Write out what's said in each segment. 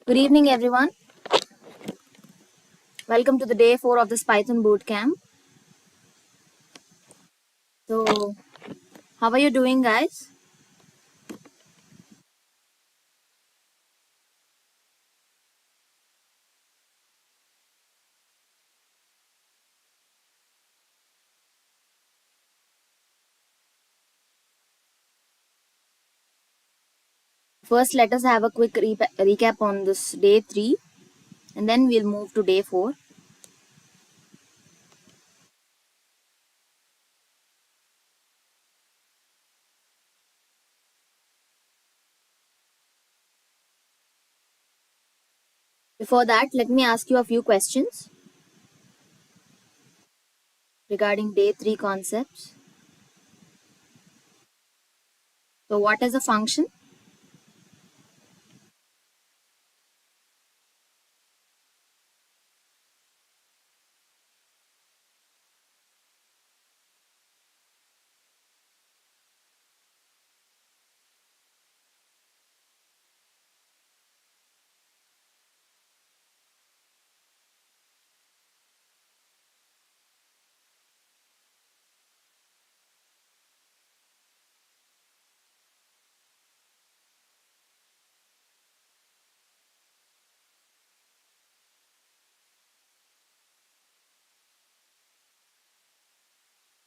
Good evening, everyone. Welcome to the day 4 of this Python bootcamp. So, how are you doing, guys? First, let us have a quick recap on this day 3, and then we'll move to day 4. Before that, let me ask you a few questions regarding day 3 concepts. So, what is a function?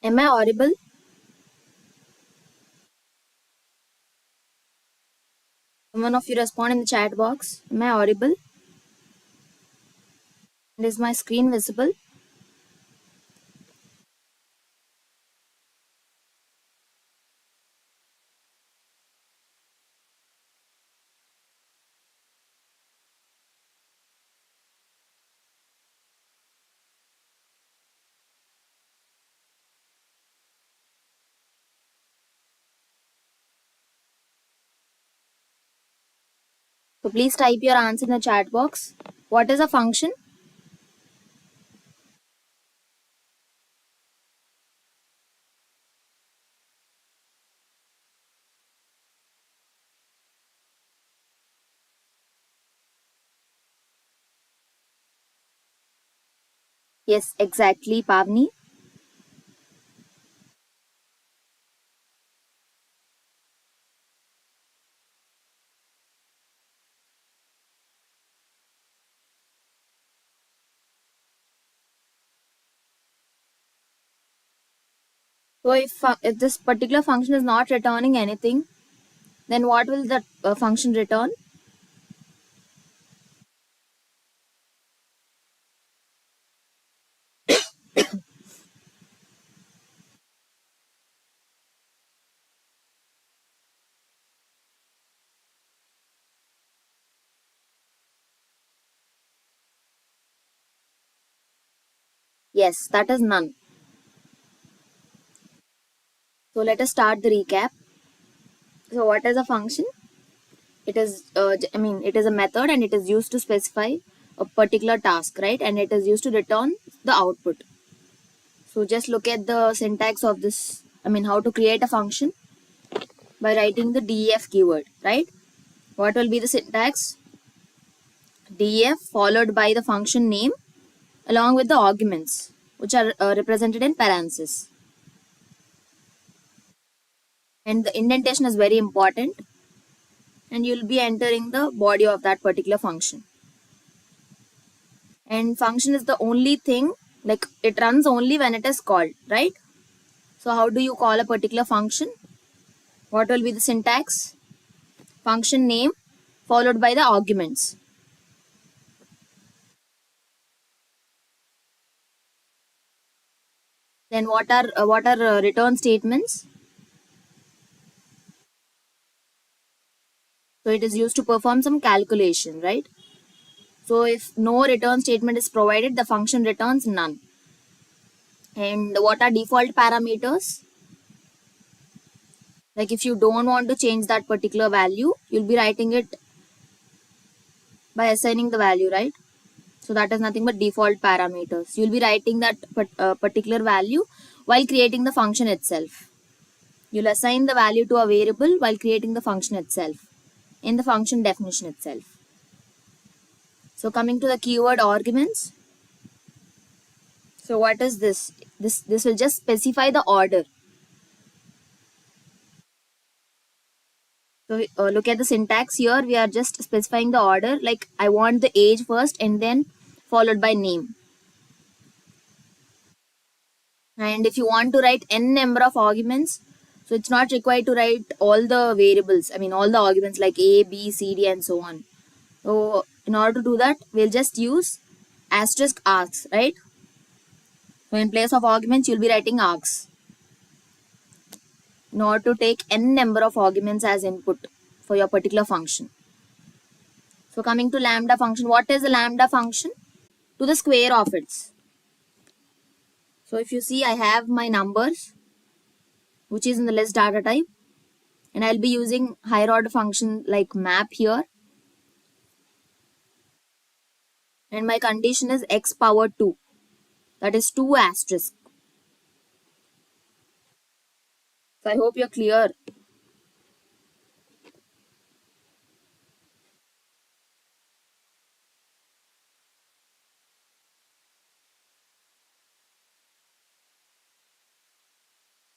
Am I audible? One of you respond in the chat box. Am I audible? And is my screen visible? So, please type your answer in the chat box. What is a function? Yes, exactly, Pavni. So if this particular function is not returning anything, then what will that function return? Yes, that is none. So let us start the recap. So what is a function? It is, it is a method and it is used to specify a particular task, right? And it is used to return the output. So just look at the syntax of this, how to create a function by writing the def keyword, right? What will be the syntax? Def followed by the function name along with the arguments, which are represented in parentheses. And the indentation is very important, and you'll be entering the body of that particular function. And function is the only thing, like it runs only when it is called, right? So how do you call a particular function? What will be the syntax? Function name followed by the arguments. Then what are return statements? So it is used to perform some calculation, right? So if no return statement is provided, the function returns none. And what are default parameters? Like if you don't want to change that particular value, you'll be writing it by assigning the value, right? So that is nothing but default parameters. You'll be writing that particular value while creating the function itself. You'll assign the value to a variable while creating the function itself in the function definition itself. So coming to the keyword arguments. So what is this? This will just specify the order. So look at the syntax here. We are just specifying the order. Like I want the age first and then followed by name. And if you want to write n number of arguments, so it's not required to write all the variables. I mean all the arguments like a, b, c, d, and so on. So in order to do that, we'll just use asterisk args, right? So in place of arguments, you'll be writing args in order to take n number of arguments as input for your particular function. So coming to lambda function, what is a lambda function? To the square of its. So if you see, I have my numbers, which is in the list data type, and I'll be using higher order function like map here, and my condition is x power 2, that is 2 asterisk. So I hope you're clear.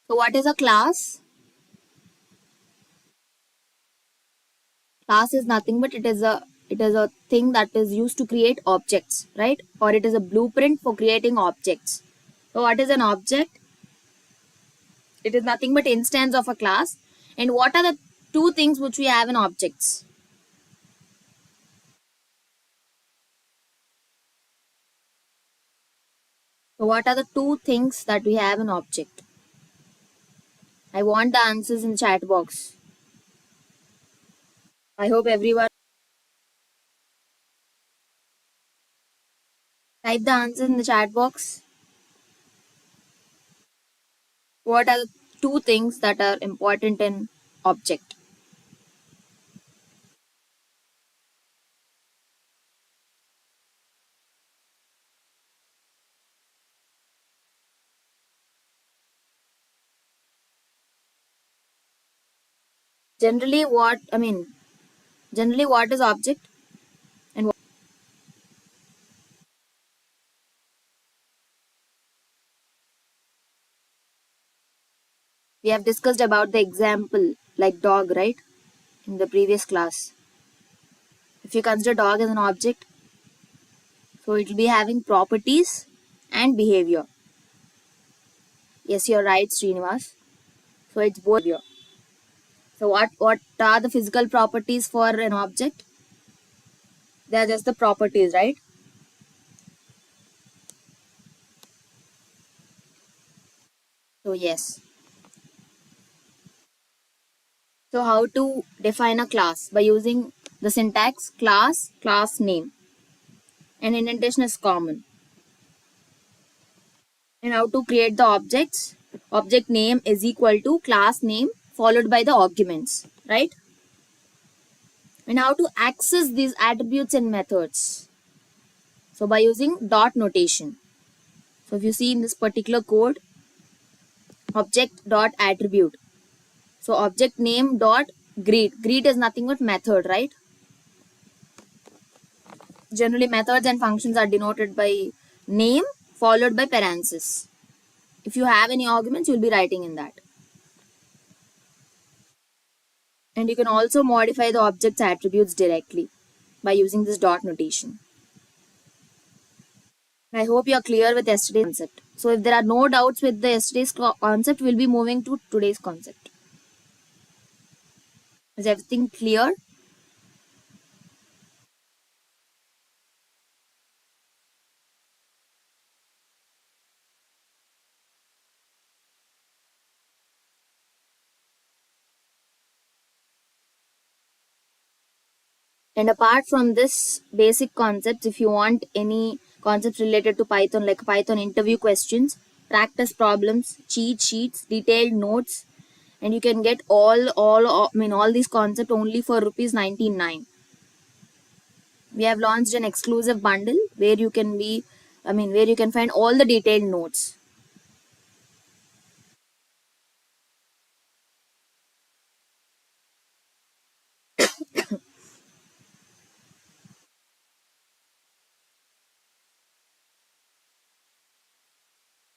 So what is a class? Class is nothing but it is a thing that is used to create objects, right? Or it is a blueprint for creating objects. So what is an object? It is nothing but instance of a class. And what are the two things which we have in objects? So what are the two things that we have in object? I want the answers in chat box. I hope everyone type the answers in the chat box. What are the two things that are important in object? Generally what is object and what we have discussed about the example like dog, right? In the previous class. If you consider dog as an object, so it will be having properties and behavior. Yes, you're right, Srinivas. So it's both behavior. So what are the physical properties for an object? They are just the properties, right? So yes. So how to define a class? By using the syntax class, class name. And indentation is common. And how to create the objects? Object name is equal to class name followed by the arguments, right? And how to access these attributes and methods? So by using dot notation. So if you see in this particular code, object dot attribute. So object name dot greet. Greet is nothing but method, right? Generally methods and functions are denoted by name followed by parenthesis. If you have any arguments, you'll be writing in that. And you can also modify the object's attributes directly by using this dot notation. I hope you are clear with yesterday's concept. So if there are no doubts with the yesterday's concept, we'll be moving to today's concept. Is everything clear? And apart from this basic concepts, if you want any concepts related to Python, like Python interview questions, practice problems, cheat sheets, detailed notes, and you can get all these concepts only for rupees 99. We have launched an exclusive bundle where you can where you can find all the detailed notes.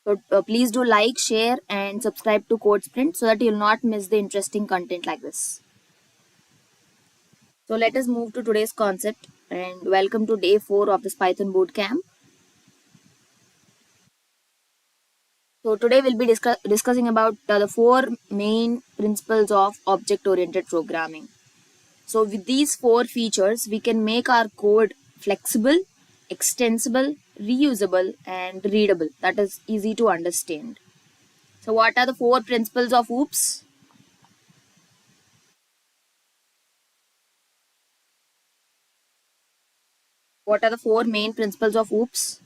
So please do like, share, and subscribe to Code Sprint so that you'll not miss the interesting content like this. So let us move to today's concept and welcome to day 4 of this Python bootcamp. So today we'll be discussing about the four main principles of object-oriented programming. So with these four features, we can make our code flexible, extensible, reusable, and readable. That is easy to understand. So what are the four principles of OOPS? What are the four main principles of OOPS?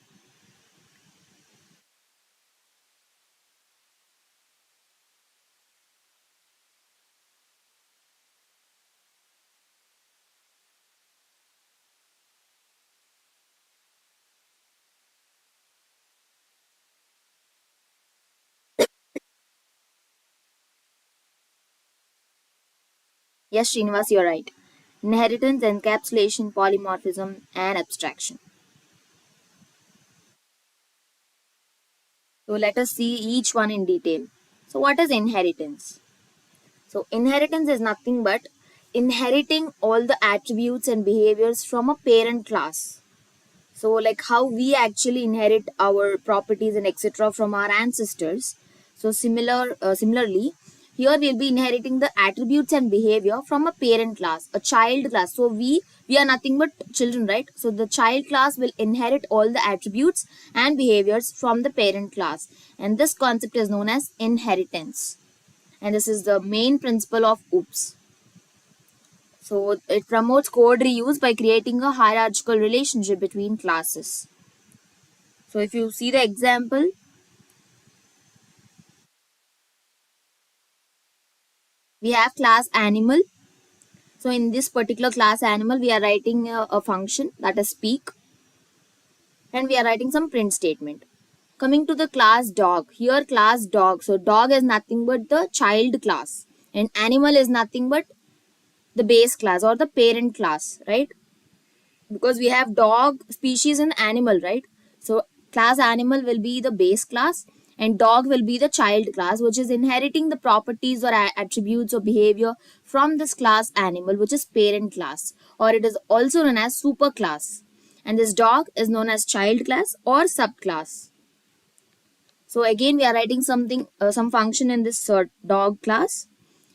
Yes, Srinivas, you're right. Inheritance, encapsulation, polymorphism, and abstraction. So let us see each one in detail. So what is inheritance? So inheritance is nothing but inheriting all the attributes and behaviors from a parent class. So like how we actually inherit our properties and etc from our ancestors. So similarly, here we'll be inheriting the attributes and behavior from a parent class, a child class. So we are nothing but children, right? So the child class will inherit all the attributes and behaviors from the parent class, and this concept is known as inheritance. And this is the main principle of OOPS. So it promotes code reuse by creating a hierarchical relationship between classes. So if you see the example, we have class animal. So in this particular class animal, we are writing a function that is speak, and we are writing some print statement. Coming to the class dog, here class dog. So dog is nothing but the child class, and animal is nothing but the base class or the parent class, right? Because we have dog species and animal, right? So class animal will be the base class and dog will be the child class, which is inheriting the properties or attributes or behavior from this class animal, which is parent class, or it is also known as super class. And this dog is known as child class or subclass. So again we are writing something, some function in this dog class,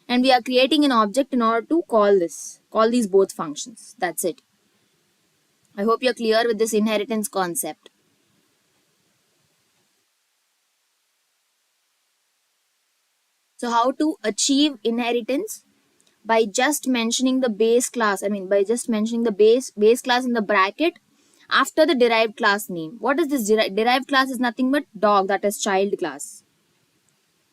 and we are creating an object in order to call these both functions. That's it. I hope you're clear with this inheritance concept. So how to achieve inheritance? By just mentioning the base class. By just mentioning the base class in the bracket after the derived class name. What is this derived class? Is nothing but dog, that is child class.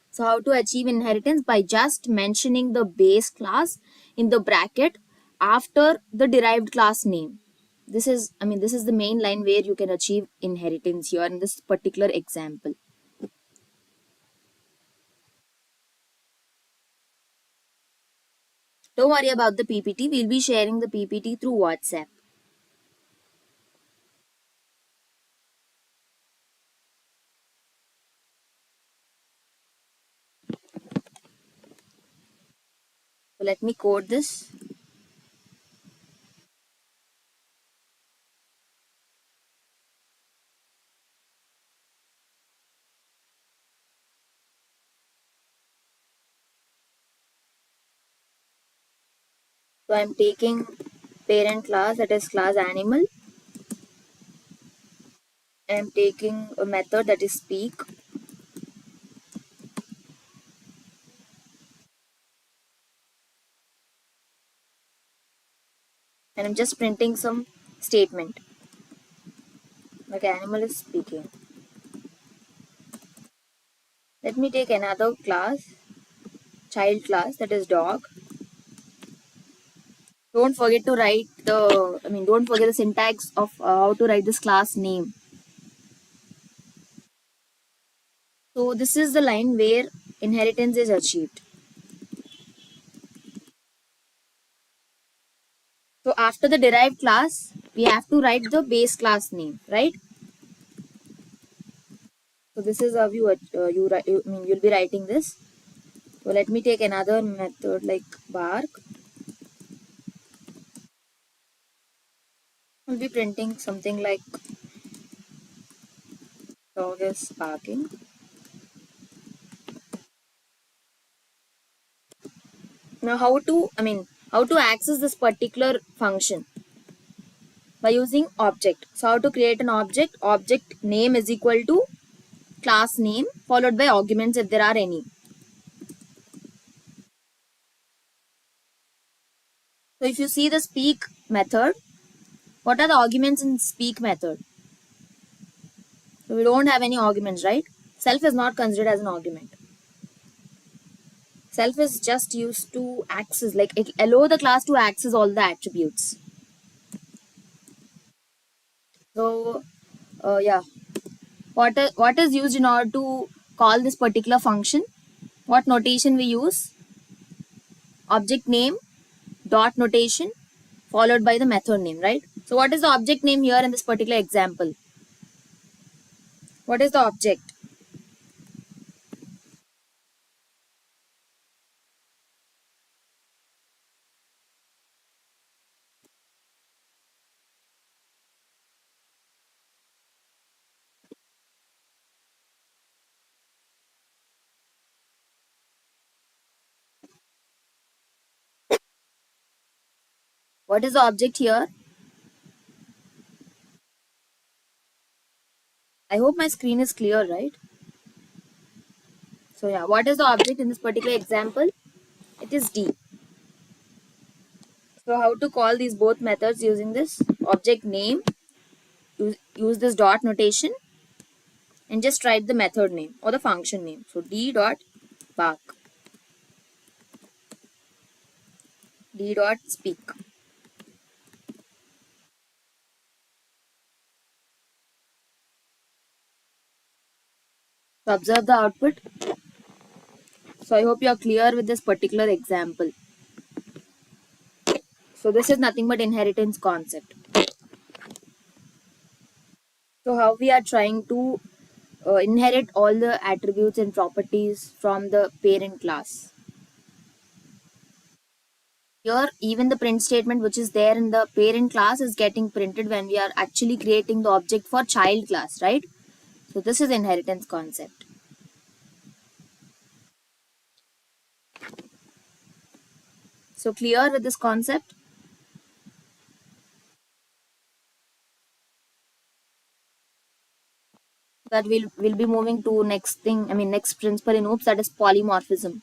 So how to achieve inheritance? By just mentioning the base class in the bracket after the derived class name. This is the main line where you can achieve inheritance here in this particular example. Don't worry about the PPT. We'll be sharing the PPT through WhatsApp. So let me code this. So I'm taking parent class, that is class animal. I'm taking a method that is speak. And I'm just printing some statement. Like animal is speaking. Let me take another class, child class, that is dog. Don't forget to write don't forget the syntax of how to write this class name. So this is the line where inheritance is achieved. So after the derived class, we have to write the base class name, right? So this is how you'll be writing this. So let me take another method like bark. We'll be printing something like dog is barking. Now how to access this particular function by using object. So how to create an object? Object name is equal to class name followed by arguments if there are any. So if you see the speak method, what are the arguments in speak method? So we don't have any arguments, right? Self is not considered as an argument. Self is just used to access, like it allow the class to access all the attributes. So yeah, what is used in order to call this particular function? What notation we use? Object name dot notation followed by the method name, right? So what is the object name here in this particular example? What is the object? What is the object here? I hope my screen is clear, right? So yeah, what is the object in this particular example? It is D. So how to call these both methods using this object name, use this dot notation and just write the method name or the function name. So D dot bark, D dot speak. So observe the output. So I hope you are clear with this particular example. So this is nothing but inheritance concept. So how we are trying to inherit all the attributes and properties from the parent class. Here even the print statement which is there in the parent class is getting printed when we are actually creating the object for child class, right? So this is inheritance concept. So clear with this concept? That we'll be moving to next principle in OOPS, that is polymorphism.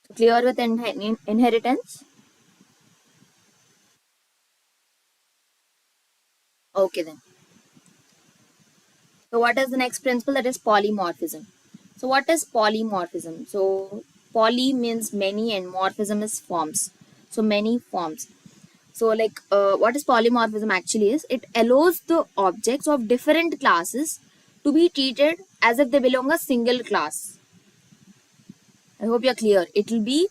So clear with inheritance? Okay then. So what is the next principle? That is polymorphism. So what is polymorphism? So poly means many and morphism is forms. So many forms. So like what is polymorphism actually is? It allows the objects of different classes to be treated as if they belong a single class. I hope you're clear. It will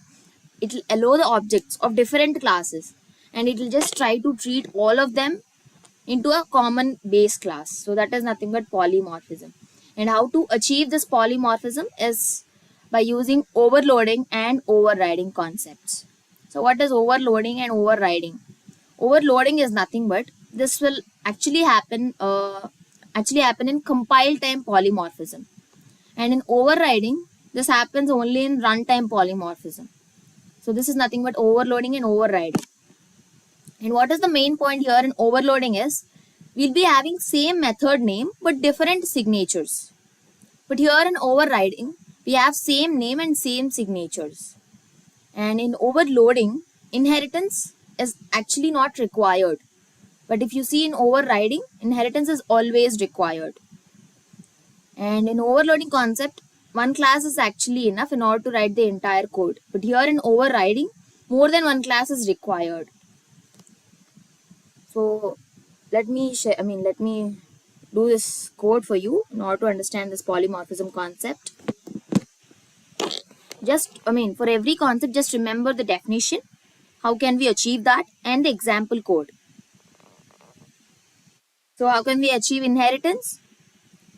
allow the objects of different classes and it will just try to treat all of them into a common base class. So that is nothing but polymorphism. And how to achieve this polymorphism is by using overloading and overriding concepts. So what is overloading and overriding? Overloading is nothing but this will actually happen in compile time polymorphism. And in overriding, this happens only in runtime polymorphism. So this is nothing but overloading and overriding. And what is the main point here in overloading is we'll be having same method name but different signatures. But here in overriding, we have same name and same signatures. And in overloading, inheritance is actually not required. But if you see in overriding, inheritance is always required. And in overloading concept, one class is actually enough in order to write the entire code. But here in overriding, more than one class is required. So let me do this code for you in order to understand this polymorphism concept. Just, for every concept, just remember the definition, how can we achieve that, and the example code. So how can we achieve inheritance?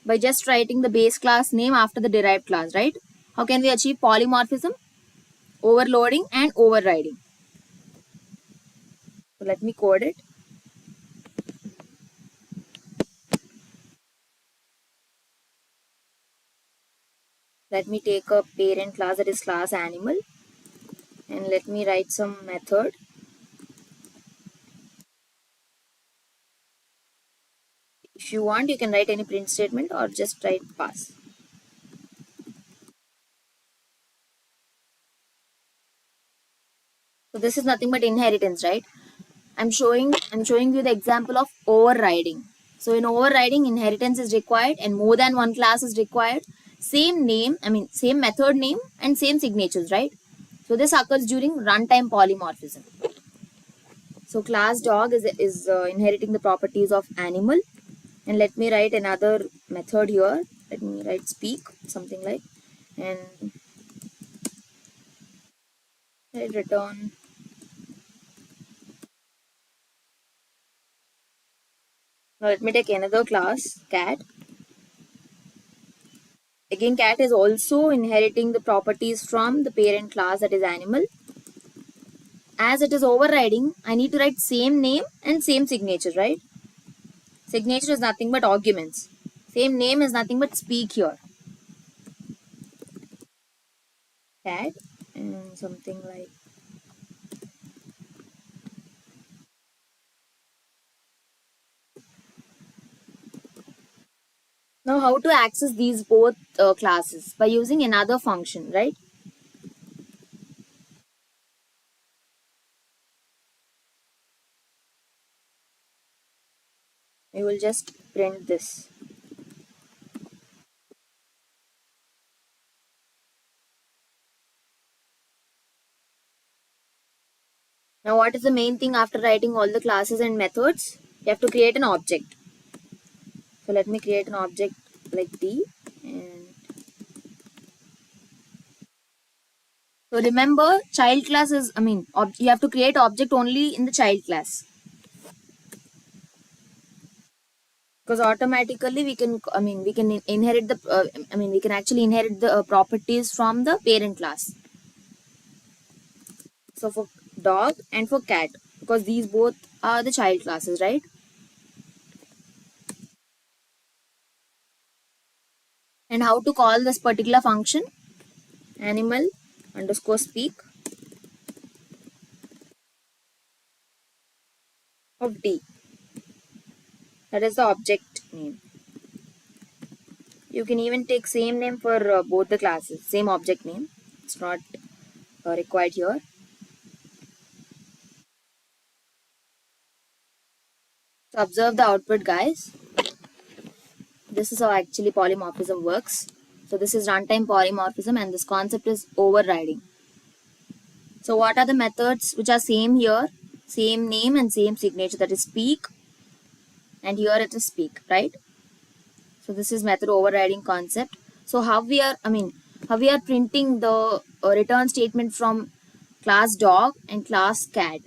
By just writing the base class name after the derived class, right? How can we achieve polymorphism? Overloading and overriding. So let me code it. Let me take a parent class, that is class animal, and let me write some method. If you want, you can write any print statement or just write pass. So this is nothing but inheritance, right? I'm showing you the example of overriding. So in overriding, inheritance is required and more than one class is required. Same name, same method name and same signatures, right? So this occurs during runtime polymorphism. So class dog is inheriting the properties of animal. And let me write another method here. Let me write speak, something like, and let return. Now let me take another class, cat. Again, cat is also inheriting the properties from the parent class, that is animal. As it is overriding, I need to write same name and same signature, right? Signature is nothing but arguments. Same name is nothing but speak here. Cat and something like. Now how to access these both classes? By using another function, right? We will just print this. Now what is the main thing after writing all the classes and methods? You have to create an object. So let me create an object like D. And so remember, child class is, you have to create object only in the child class. Because automatically we can, we can inherit the, we can actually inherit the properties from the parent class. So for dog and for cat, because these both are the child classes, right? And how to call this particular function? Animal underscore speak of D. That is the object name. You can even take same name for both the classes, same object name. It's not required here. So observe the output, guys. This is how actually polymorphism works. So this is runtime polymorphism and this concept is overriding. So what are the methods which are same here? Same name and same signature, that is speak, and here it is speak, right? So this is method overriding concept. So how we are printing the return statement from class dog and class cat?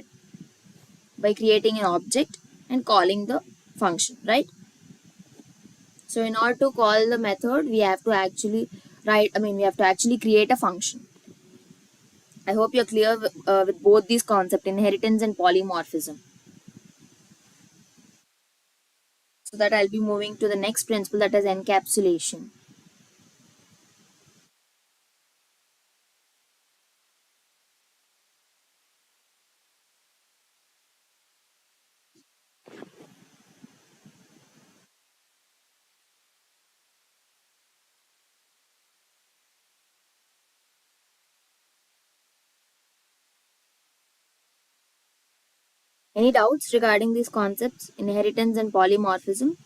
By creating an object and calling the function, right? So in order to call the method, we have to actually create a function. I hope you're clear with both these concepts, inheritance and polymorphism. So that I'll be moving to the next principle, that is encapsulation. Any doubts regarding these concepts, inheritance and polymorphism?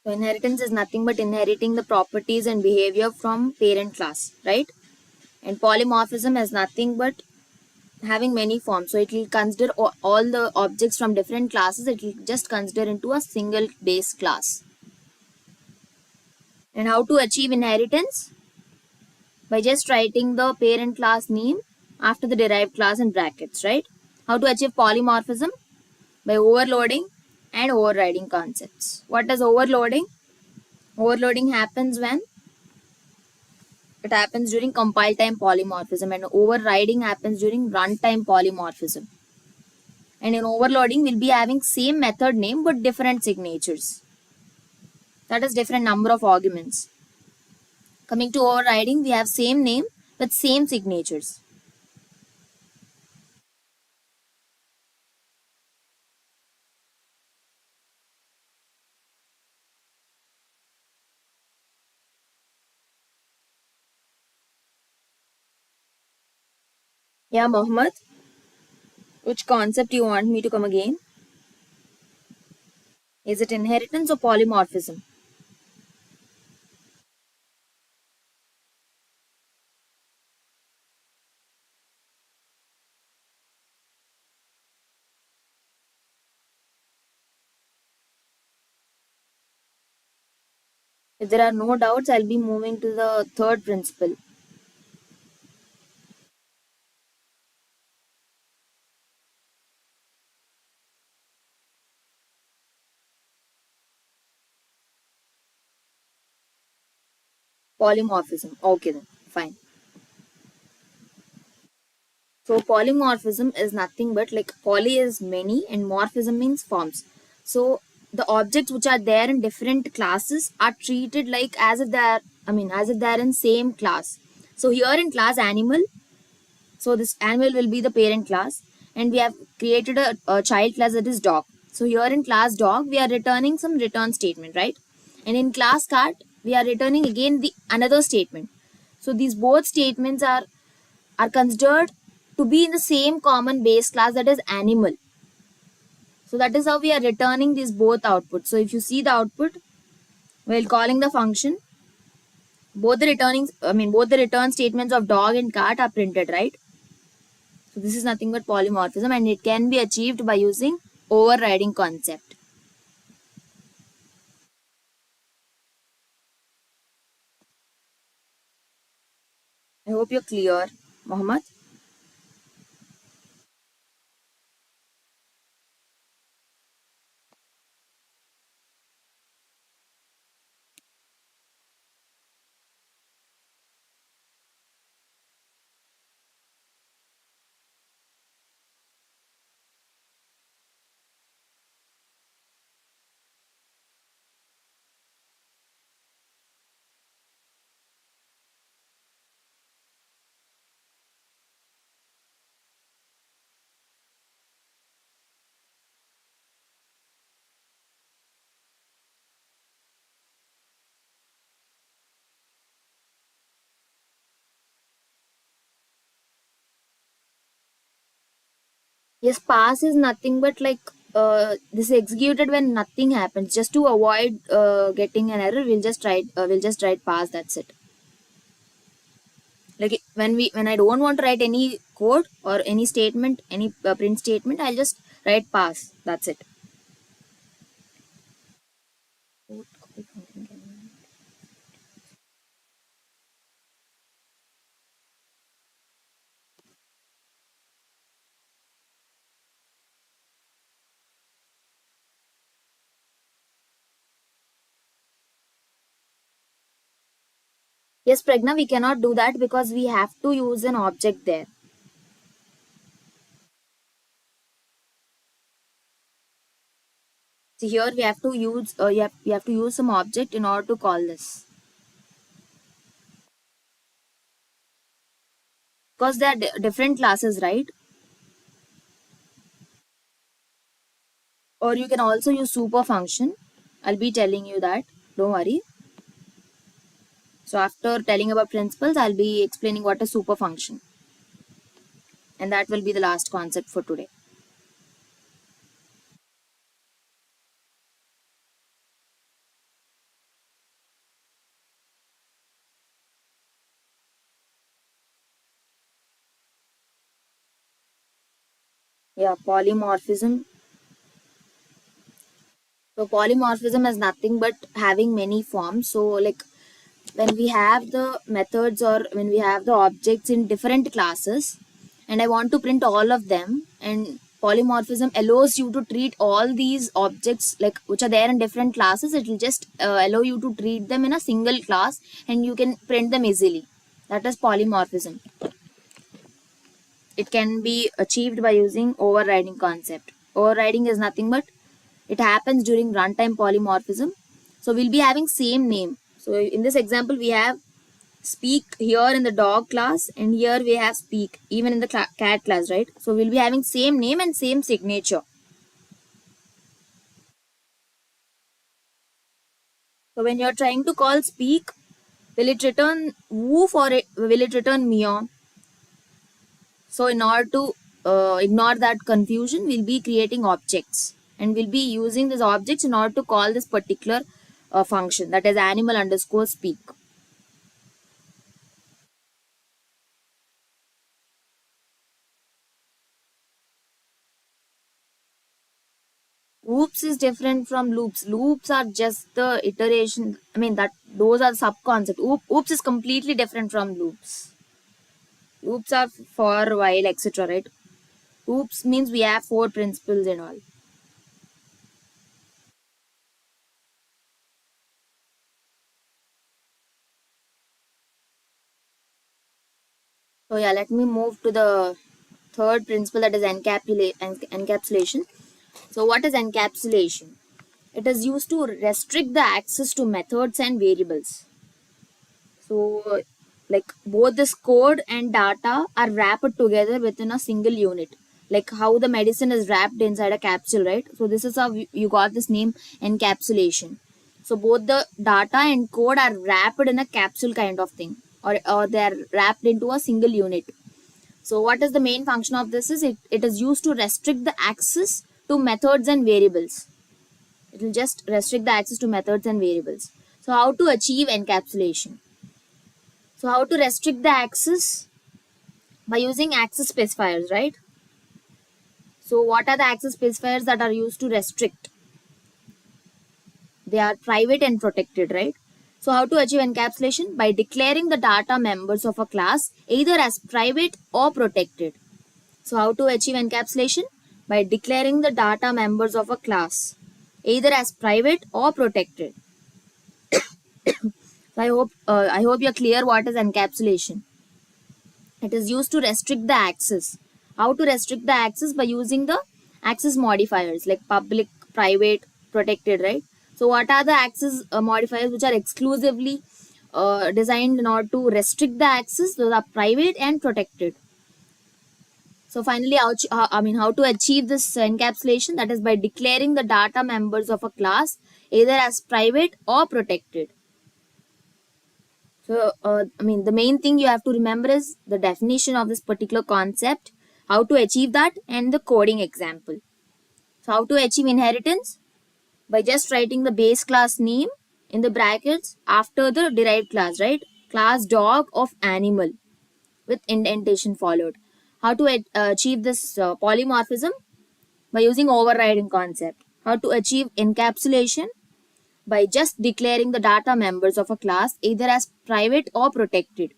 So inheritance is nothing but inheriting the properties and behavior from parent class, right? And polymorphism is nothing but having many forms. So it will consider all the objects from different classes. It will just consider into a single base class. And how to achieve inheritance? By just writing the parent class name after the derived class in brackets, right? How to achieve polymorphism? By overloading and overriding concepts. What is overloading? Overloading happens when it happens during compile time polymorphism, and overriding happens during runtime polymorphism. And in overloading, we'll be having same method name but different signatures. That is different number of arguments. Coming to overriding, we have same name with same signatures. Yeah, Mohammed, which concept you want me to come again? Is it inheritance or polymorphism? If there are no doubts, I'll be moving to the third principle. Polymorphism. Okay then, fine. So polymorphism is nothing but, like, poly is many and morphism means forms. So the objects which are there in different classes are treated like as if they are, as if they are in same class. So here in class animal, so this animal will be the parent class, and we have created a child class that is dog. So here in class dog, we are returning some return statement, right? And in class cat, we are returning again the another statement. So these both statements are considered to be in the same common base class, that is animal. So that is how we are returning these both outputs. So if you see the output while calling the function, both the return statements of dog and cat are printed, right? So this is nothing but polymorphism, and it can be achieved by using overriding concept. I hope you're clear, Mohammed. Yes, pass is nothing but, like, this is executed when nothing happens. Just to avoid getting an error, we'll just write pass. That's it. Like when I don't want to write any code or any statement, any print statement, I'll just write pass. That's it. Yes, Pragna, we cannot do that because we have to use an object there. So here we have to use we have to use some object in order to call this, because they are different classes, right? Or you can also use super function. I'll be telling you that. Don't worry. So after telling about principles, I'll be explaining what is super function, and that will be the last concept for today. Yeah, polymorphism. So polymorphism is nothing but having many forms. So, like, when we have the methods or when we have the objects in different classes and I want to print all of them, and polymorphism allows you to treat all these objects like which are there in different classes, it will just allow you to treat them in a single class and you can print them easily. That is polymorphism. It can be achieved by using overriding concept. Overriding is nothing but it happens during runtime polymorphism. So we'll be having same name. So in this example, we have speak here in the dog class and here we have speak even in the cat class, right? So we'll be having same name and same signature. So when you're trying to call speak, will it return woof or will it return meow? So in order to ignore that confusion, we'll be creating objects and we'll be using these objects in order to call this particular function, that is animal underscore speak. Oops is different from loops. Loops are just the iteration. I mean that those are sub concept. Oops is completely different from loops. Loops are for while, etc. Right? Oops means we have four principles and all. So yeah, let me move to the third principle, that is encapsulation. So what is encapsulation? It is used to restrict the access to methods and variables. So like both this code and data are wrapped together within a single unit. Like how the medicine is wrapped inside a capsule, right? So this is how you got this name encapsulation. So both the data and code are wrapped in a capsule kind of thing, or they are wrapped into a single unit. So what is the main function of this is it is used to restrict the access to methods and variables. It will just restrict the access to methods and variables. So how to achieve encapsulation? So how to restrict the access? By using access specifiers, right? So what are the access specifiers that are used to restrict? They are private and protected, right? So how to achieve encapsulation? By declaring the data members of a class either as private or protected. So how to achieve encapsulation? By declaring the data members of a class either as private or protected. So I hope you're clear what is encapsulation. It is used to restrict the access. How to restrict the access? By using the access modifiers like public, private, protected, right? So what are the access modifiers which are exclusively designed in order to restrict the access? Those are private and protected. So finally, how to achieve this encapsulation? That is by declaring the data members of a class either as private or protected. So, the main thing you have to remember is the definition of this particular concept, how to achieve that, and the coding example. So, how to achieve inheritance? By just writing the base class name in the brackets after the derived class, right? Class dog of animal with indentation followed. How to achieve this polymorphism? By using overriding concept. How to achieve encapsulation? By just declaring the data members of a class either as private or protected.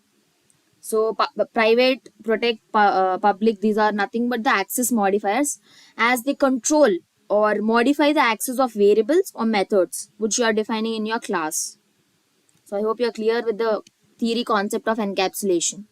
So private, protect, public, these are nothing but the access modifiers as they control or modify the access of variables or methods which you are defining in your class. So I hope you are clear with the theory concept of encapsulation.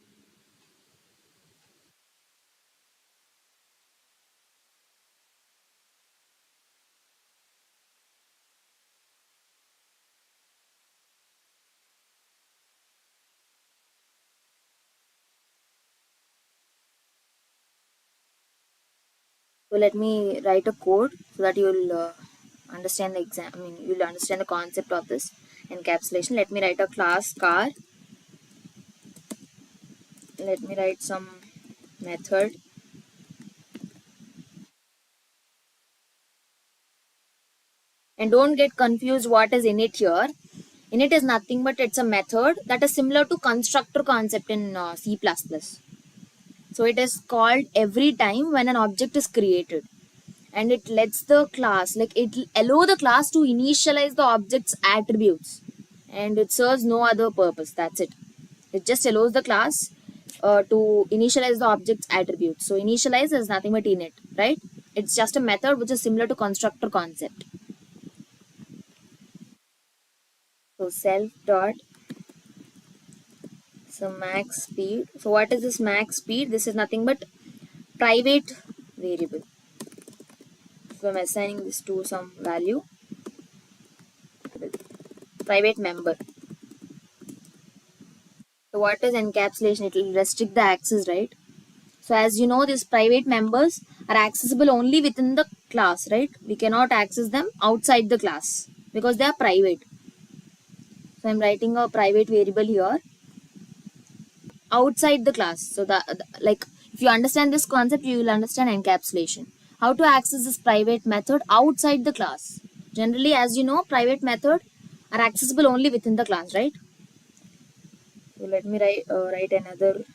So let me write a code so that you'll understand the exam. You'll understand the concept of this encapsulation. Let me write a class car. Let me write some method. And don't get confused what is init here. Init is nothing but it's a method that is similar to constructor concept in C++. So it is called every time when an object is created. And it lets the class, like it allow the class to initialize the object's attributes. and it serves no other purpose. That's it. It just allows the class to initialize the object's attributes. So initialize is nothing but init, right? It's just a method which is similar to constructor concept. So self dot, so max speed. So what is this max speed? This is nothing but private variable. So I'm assigning this to some value, private member. So what is encapsulation? It will restrict the access, right? So as you know, these private members are accessible only within the class, right? We cannot access them outside the class because they are private. So I'm writing a private variable here outside the class. So like if you understand this concept, you will understand encapsulation. How to access this private method outside the class? Generally, as you know, private method are accessible only within the class, right? So let me write another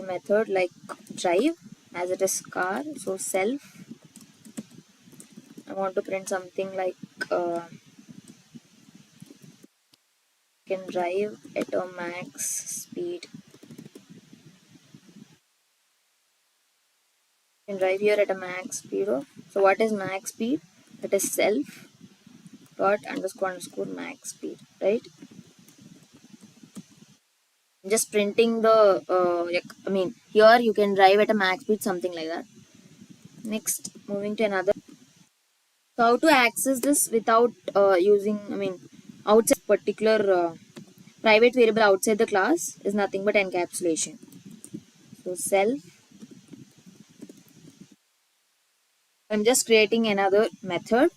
method like drive, as it is car. So self, I want to print something like can drive at a max speed. Can drive here at a max speed of, so what is max speed? That is self dot underscore max speed, right? I'm just printing the here you can drive at a max speed, something like that. Next, moving to another. So how to access this without using, outside particular private variable outside the class is nothing but encapsulation. So self, I'm just creating another method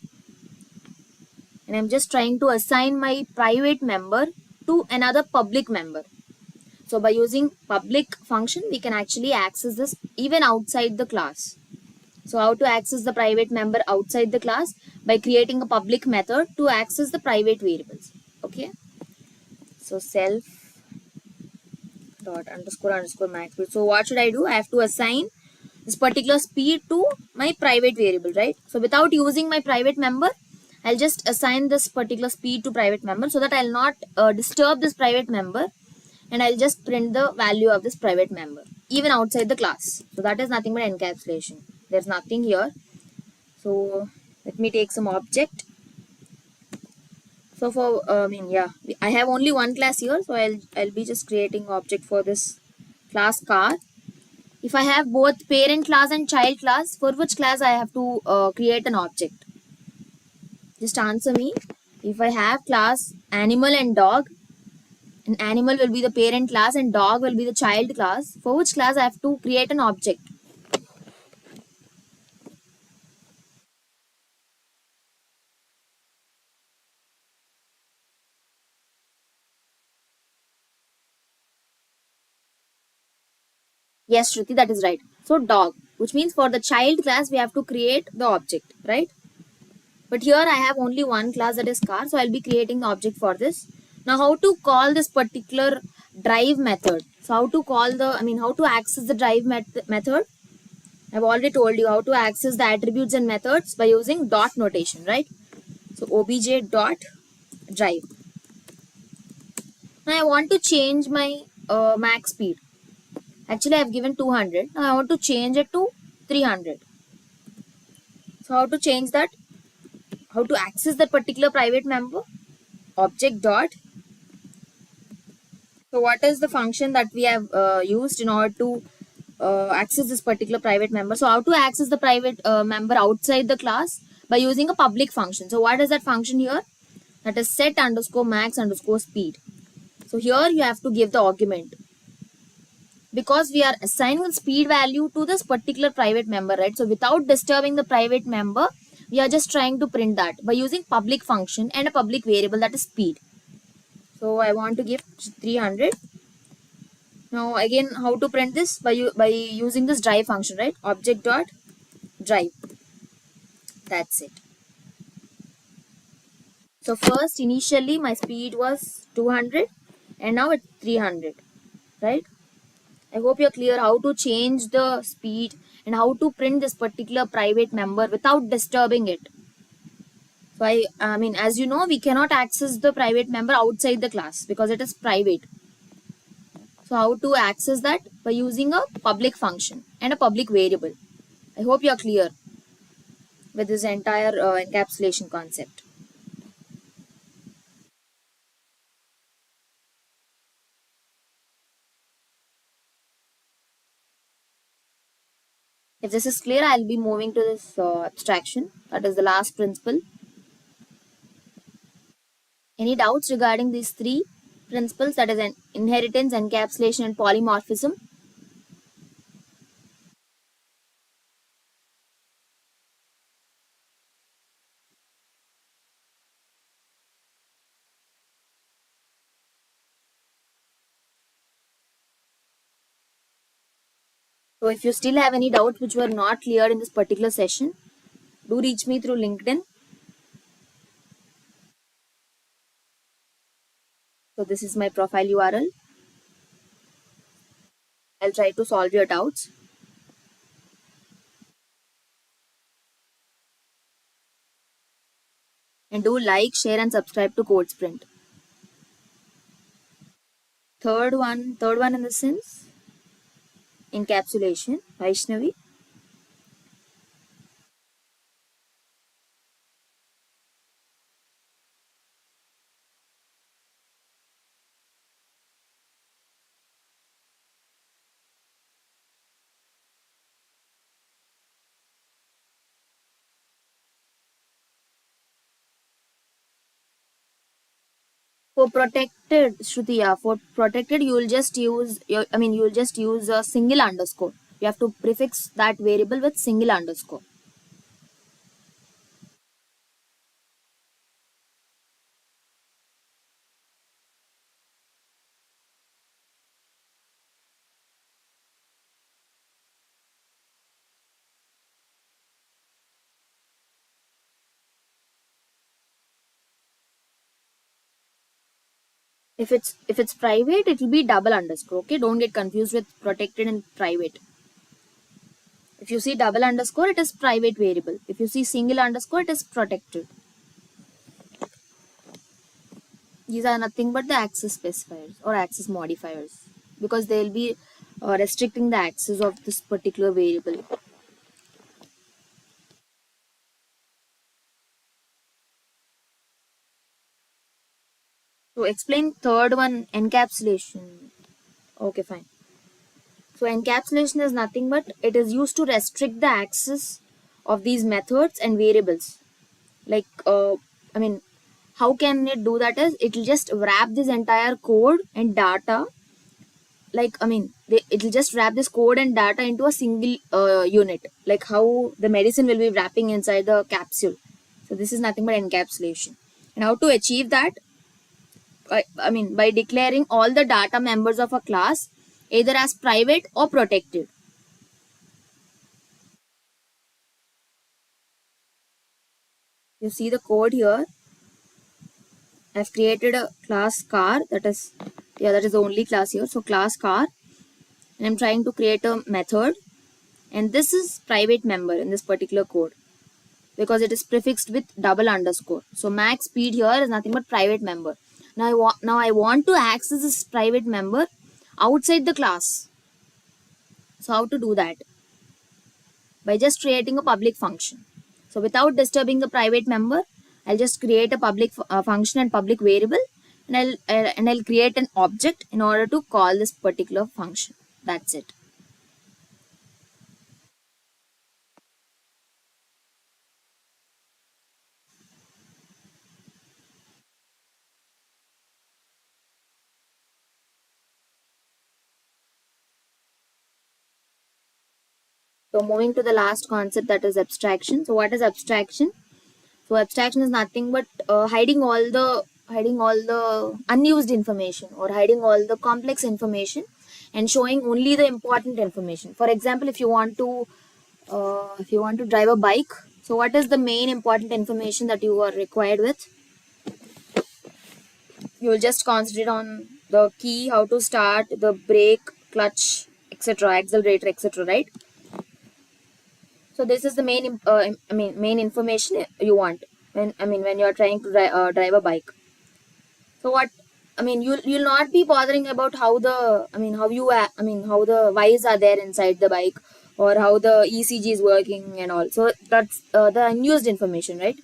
and I'm just trying to assign my private member to another public member. So by using public function, we can actually access this even outside the class. So how to access the private member outside the class? By creating a public method to access the private variables. Okay. So self dot underscore max speed. So what should I do? I have to assign this particular speed to my private variable, right? So without using my private member, I'll just assign this particular speed to private member so that I'll not disturb this private member, and I'll just print the value of this private member even outside the class. So that is nothing but encapsulation. There's nothing here. So let me take some object. So for I have only one class here, so I'll be just creating object for this class car. If I have both parent class and child class, for which class I have to create an object? Just answer me. If I have class animal and dog, and animal will be the parent class and dog will be the child class, for which class I have to create an object? Yes, Shruti, that is right. So dog, which means for the child class we have to create the object, right? But here I have only one class, that is car, so I'll be creating the object for this. Now how to call this particular drive method? So how to call how to access the drive method? I've already told you how to access the attributes and methods by using dot notation, right? So obj dot drive. Now I want to change my max speed. Actually, I have given 200. Now I want to change it to 300. So how to change that? How to access that particular private member? Object dot. So what is the function that we have used in order to access this particular private member? So how to access the private member outside the class? By using a public function. So what is that function here? That is set underscore max underscore speed. So here you have to give the argument, because we are assigning the speed value to this particular private member, right? So without disturbing the private member, we are just trying to print that by using public function and a public variable, that is speed. So I want to give 300. Now again, how to print this? By using this drive function, right? Object dot drive. That's it. So first, initially my speed was 200 and now it's 300, right? I hope you're clear how to change the speed and how to print this particular private member without disturbing it. So I mean, as you know, we cannot access the private member outside the class because it is private. So how to access that? By using a public function and a public variable. I hope you are clear with this entire encapsulation concept. If this is clear, I'll be moving to this abstraction. That is the last principle. Any doubts regarding these three principles, that is an inheritance, encapsulation, and polymorphism? So if you still have any doubts which were not clear in this particular session, do reach me through LinkedIn. So this is my profile URL. I'll try to solve your doubts. And do like, share, and subscribe to Code Sprint. Third one in the sense, encapsulation, Vaishnavi. For protected, Shruti, yeah, for protected, you will just use you will just use a single underscore. You have to prefix that variable with single underscore. If it's private, it will be double underscore. Okay, don't get confused with protected and private. If you see double underscore, it is private variable. If you see single underscore, it is protected. These are nothing but the access specifiers or access modifiers because they will be restricting the access of this particular variable. So explain third one, encapsulation. Okay, fine. So encapsulation is nothing but it is used to restrict the access of these methods and variables. Like, how can it do that? Is it will just wrap this entire code and data. Like, it will just wrap this code and data into a single unit. Like how the medicine will be wrapping inside the capsule. So this is nothing but encapsulation. And how to achieve that? By declaring all the data members of a class either as private or protected. You see the code here. I've created a class car, that is the only class here. So class car, and I'm trying to create a method, and this is private member in this particular code because it is prefixed with double underscore. So max speed here is nothing but private member. Now I want to access this private member outside the class. So how to do that? By just creating a public function. So without disturbing the private member, I'll just create a public function and public variable, and I'll create an object in order to call this particular function. That's it. So moving to the last concept, that is abstraction. So what is abstraction? So abstraction is nothing but hiding all the unused information or hiding all the complex information and showing only the important information. For example, if you want to drive a bike, so what is the main important information that you are required with? You will just concentrate on the key, how to start, the brake, clutch, etc., accelerator, etc., right? So this is the main information you want when you're trying to drive a bike. So what, you'll not be bothering about how the how the wires are there inside the bike, or how the ECG is working and all. So that's the unused information, right?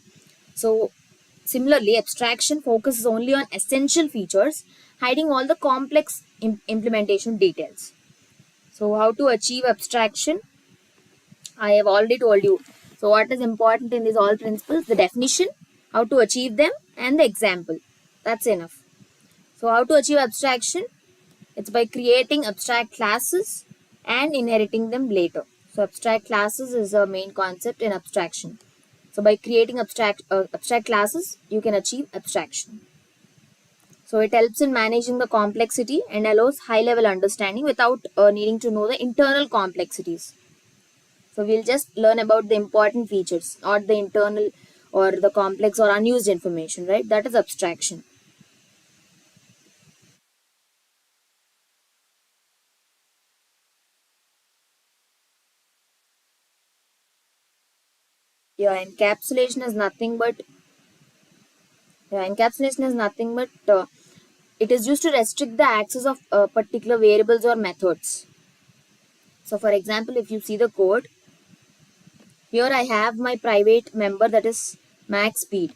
So similarly, abstraction focuses only on essential features, hiding all the complex implementation details. So how to achieve abstraction, I have already told you. So what is important in these all principles? The definition, how to achieve them, and the example. That's enough. So how to achieve abstraction? It's by creating abstract classes and inheriting them later. So abstract classes is a main concept in abstraction. So by creating abstract classes, you can achieve abstraction. So it helps in managing the complexity and allows high level understanding without needing to know the internal complexities. So we'll just learn about the important features, not the internal or the complex or unused information, right? That is abstraction. Yeah, encapsulation is nothing but it is used to restrict the access of particular variables or methods. So for example, if you see the code, here I have my private member, that is max speed.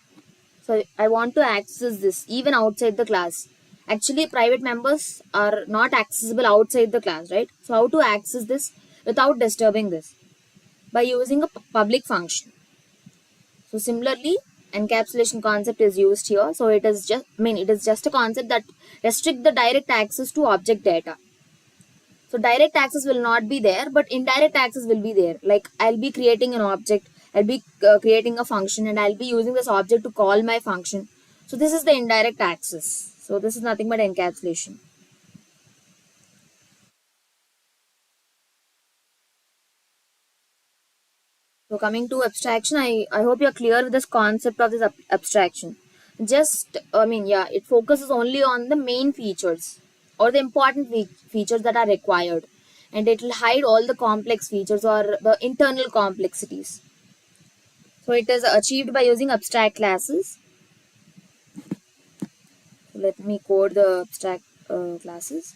So I want to access this even outside the class. Actually, private members are not accessible outside the class, right? So how to access this without disturbing this? By using a public function. So similarly, encapsulation concept is used here. So it is just a concept that restrict the direct access to object data. So direct access will not be there, but indirect access will be there. Like I'll be creating an object, I'll be creating a function, and I'll be using this object to call my function. So this is the indirect access. So this is nothing but encapsulation. So coming to abstraction, I hope you're clear with this concept of this abstraction. It focuses only on the main features or the important features that are required, and it will hide all the complex features or the internal complexities. So it is achieved by using abstract classes. So let me code the abstract classes.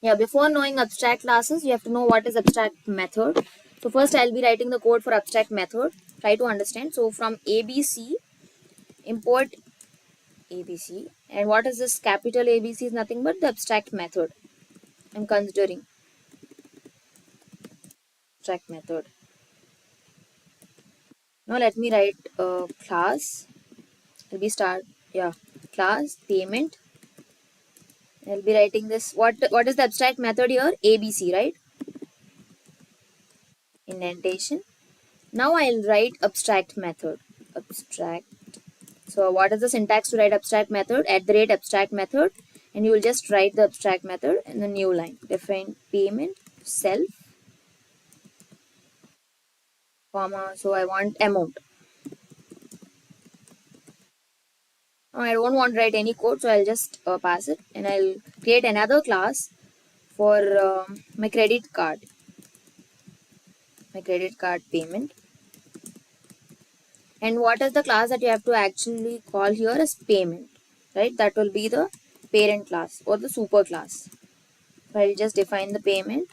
Yeah, before knowing abstract classes, you have to know what is abstract method. So first I'll be writing the code for abstract method. Try to understand. So from ABC, import ABC. And what is this capital ABC is nothing but the abstract method. I'm considering abstract method. Now let me write class. I'll be class payment. I'll be writing this. What is the abstract method here? ABC, right? Indentation. Now I'll write abstract method. Abstract. So what is the syntax to write abstract method? At the rate abstract method, and you will just write the abstract method in the new line. Define payment self, comma. So I want amount. Now I don't want to write any code, so I'll just pass it, and I'll create another class for my credit card. My credit card payment. And what is the class that you have to actually call here is payment, right? That will be the parent class or the super class. So I'll just define the payment.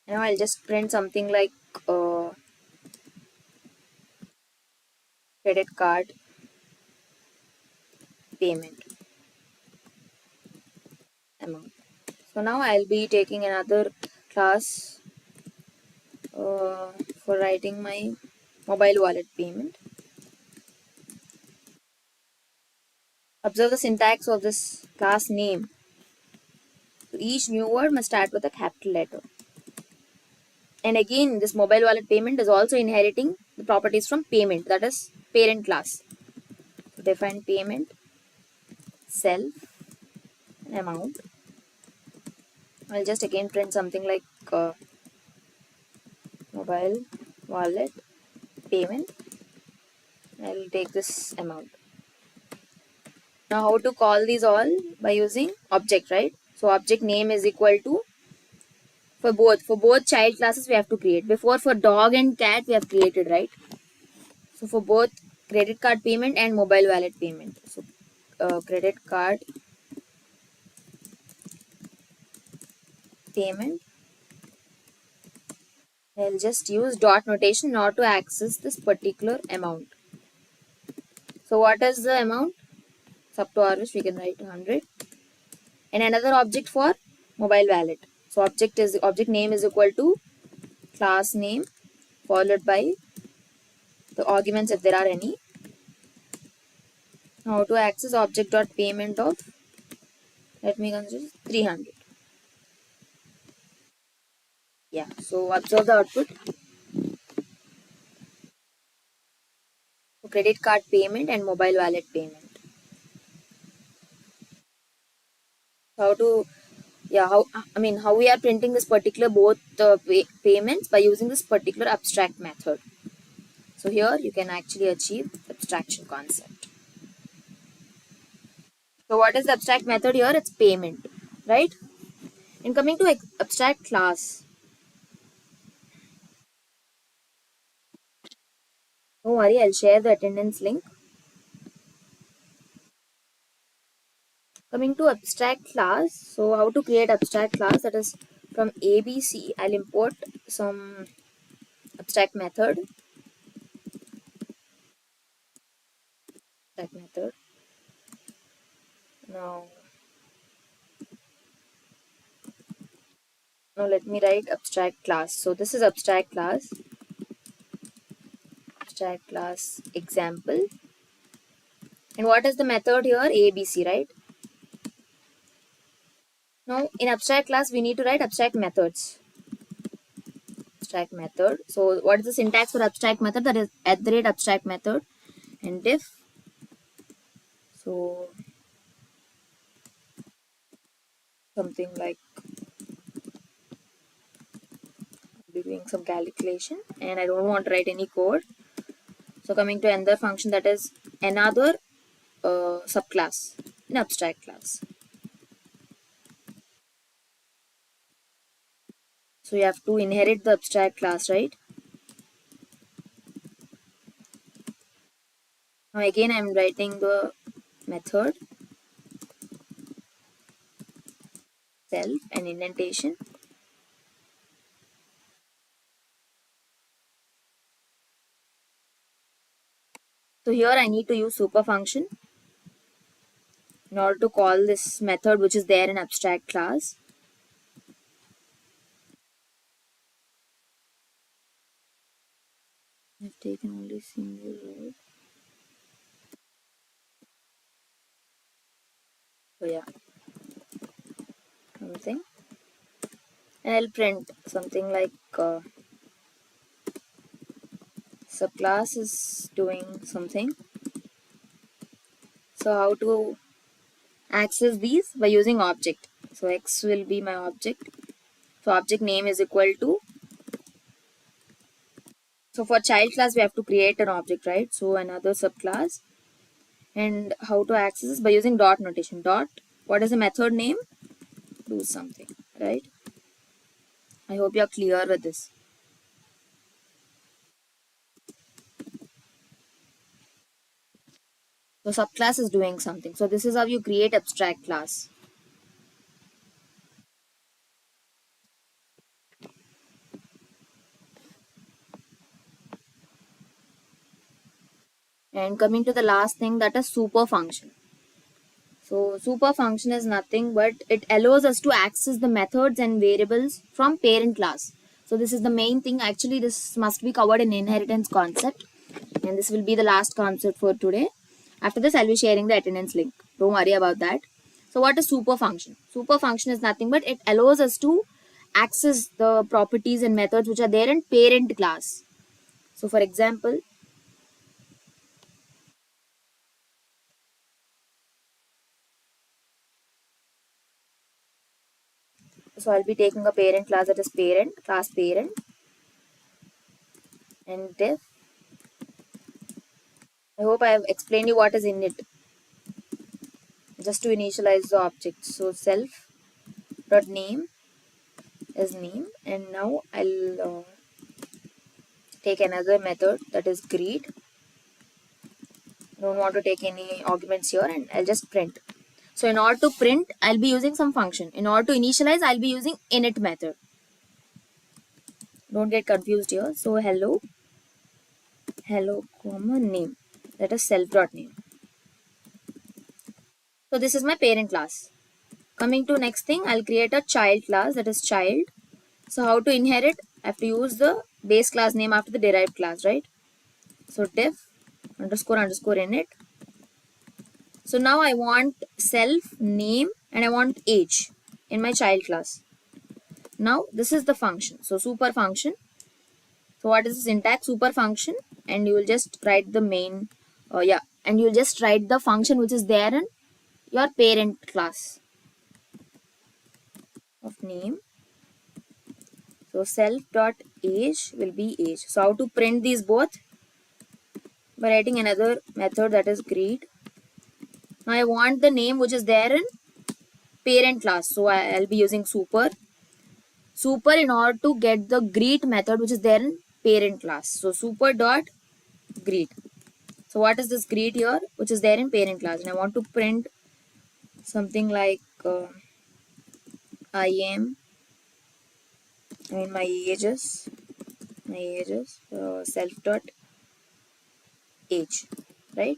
Now I'll just print something like credit card payment amount. So now I'll be taking another class for writing my mobile wallet payment. Observe the syntax of this class name. So each new word must start with a capital letter. And again, this mobile wallet payment is also inheriting the properties from payment, that is parent class. So define payment, self, and amount. I'll just again print something like mobile wallet payment. I'll take this amount. Now how to call these all? By using object, right? So object name is equal to, for both child classes we have to create. Before, for dog and cat we have created, right? So for both credit card payment and mobile wallet payment. So credit card payment, I'll just use dot notation not to access this particular amount. So what is the amount? Sub to our wish we can write 100. And another object for mobile wallet. So object name is equal to class name followed by the arguments if there are any. Now to access object dot payment of, let me consider 300. Yeah, so observe the output. So credit card payment and mobile wallet payment. How to, yeah, how we are printing this particular both payments by using this particular abstract method. So here you can actually achieve abstraction concept. So what is the abstract method here? It's payment, right? And coming to abstract class, don't worry, I'll share the attendance link. Coming to abstract class, so how to create abstract class, that is from ABC, I'll import some abstract method. Abstract method. Now let me write abstract class. So this is abstract class example. And what is the method here? ABC, right? Now in abstract class we need to write abstract methods. Abstract method. So what is the syntax for abstract method? That is @abstract method and diff. So something like doing some calculation and I don't want to write any code. So coming to another function, that is another subclass in abstract class. So you have to inherit the abstract class, right? Now again I am writing the method, self and indentation. So here I need to use super function in order to call this method which is there in abstract class. I've taken only single word. So yeah, something. And I'll print something like subclass is doing something. So how to access these? By using object. So X will be my object. So object name is equal to, so for child class we have to create an object, right? So another subclass. And how to access this? By using dot notation. Dot, what is the method name? Do something, right? I hope you're clear with this. So subclass is doing something. So this is how you create abstract class. And coming to the last thing, that is super function. So super function is nothing but it allows us to access the methods and variables from parent class. So this is the main thing. Actually, this must be covered in inheritance concept. And this will be the last concept for today. After this, I'll be sharing the attendance link. Don't worry about that. So what is super function? Super function is nothing but it allows us to access the properties and methods which are there in parent class. So for example, so I'll be taking a parent class, that is class parent, and diff I hope I have explained you what is in it. Just to initialize the object. So self dot name is name, and now I'll take another method that is greet. Don't want to take any arguments here, and I'll just print. So in order to print, I'll be using some function. In order to initialize, I'll be using init method. Don't get confused here. So hello comma name, that is self dot name. So this is my parent class. Coming to next thing, I'll create a child class, that is child. So how to inherit? I have to use the base class name after the derived class, right? So def underscore underscore init. So now I want self, name, and I want age in my child class. Now this is the function. So super function. So what is the syntax? Super function, and you will just write the main, and you will just write the function which is there in your parent class of name. So self dot age will be age. So how to print these both? By writing another method, that is greet. Now I want the name which is there in parent class. So I'll be using super. Super in order to get the greet method which is there in parent class. So super dot greet. So what is this greet here which is there in parent class? And I want to print something like I am, my ages, self dot age, right?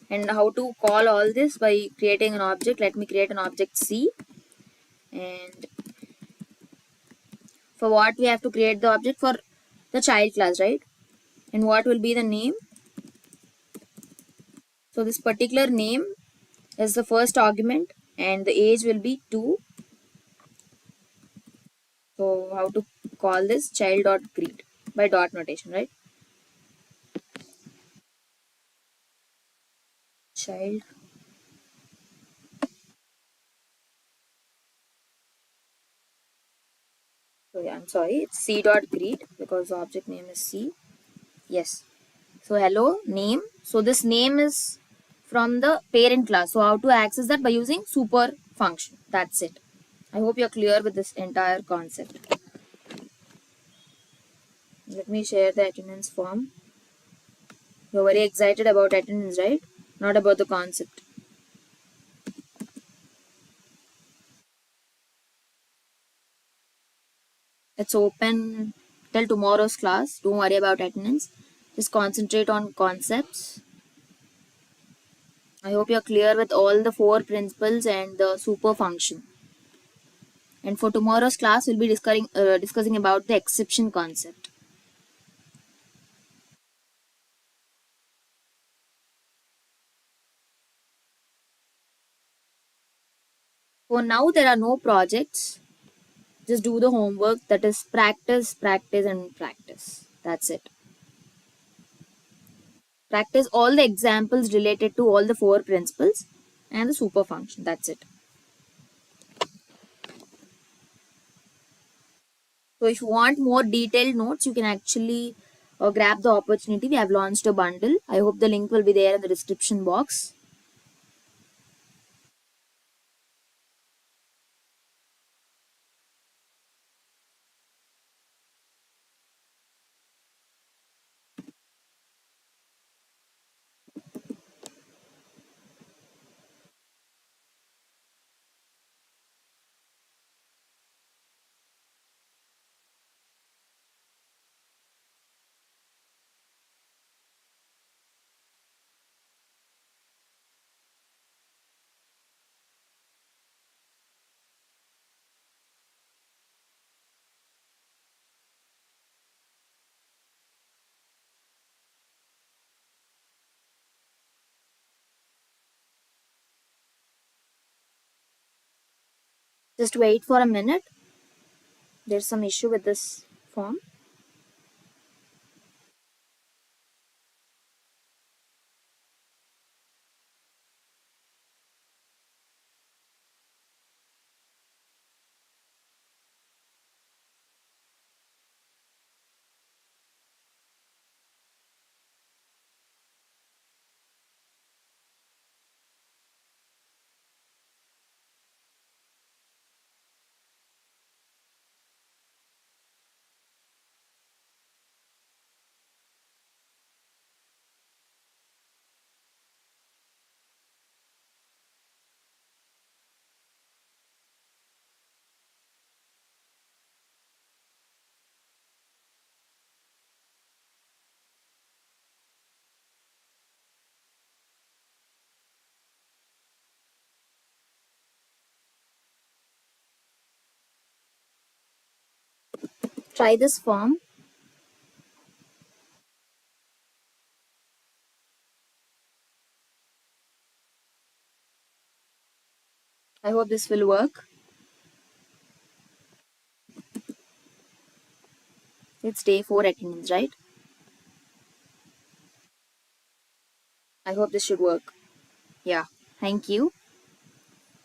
And how to call all this? By creating an object. Let me create an object C, and for what we have to create the object for the child class, right? And what will be the name? So this particular name is the first argument, and the age will be 2. So how to call this? Child dot greet by dot notation, right? Child. So yeah, I'm sorry, it's C dot greet because the object name is C. Yes. So hello name. So this name is from the parent class. So how to access that? By using super function. That's it. I hope you're clear with this entire concept. Let me share the attendance form. You're very excited about attendance, right? Not about the concept. It's open till tomorrow's class. Don't worry about attendance. Just concentrate on concepts. I hope you're clear with all the 4 principles and the super function. And for tomorrow's class, we'll be discussing about the exception concept. For now, there are no projects. Just do the homework, that is practice, practice, and practice. That's it. Practice all the examples related to all the 4 principles and the super function. That's it. So if you want more detailed notes, you can actually grab the opportunity. We have launched a bundle. I hope the link will be there in the description box. Just wait for a minute. There's some issue with this form. try this form. I hope this will work. It's day 4 attendance, right? I hope this should work. Yeah, thank you.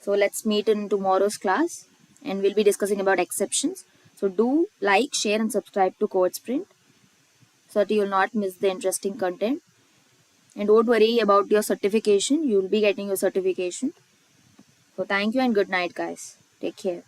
So let's meet in tomorrow's class and we'll be discussing about exceptions. So do like, share, and subscribe to Code Sprint so that you'll not miss the interesting content. And don't worry about your certification, you'll be getting your certification. So thank you and good night, guys. Take care.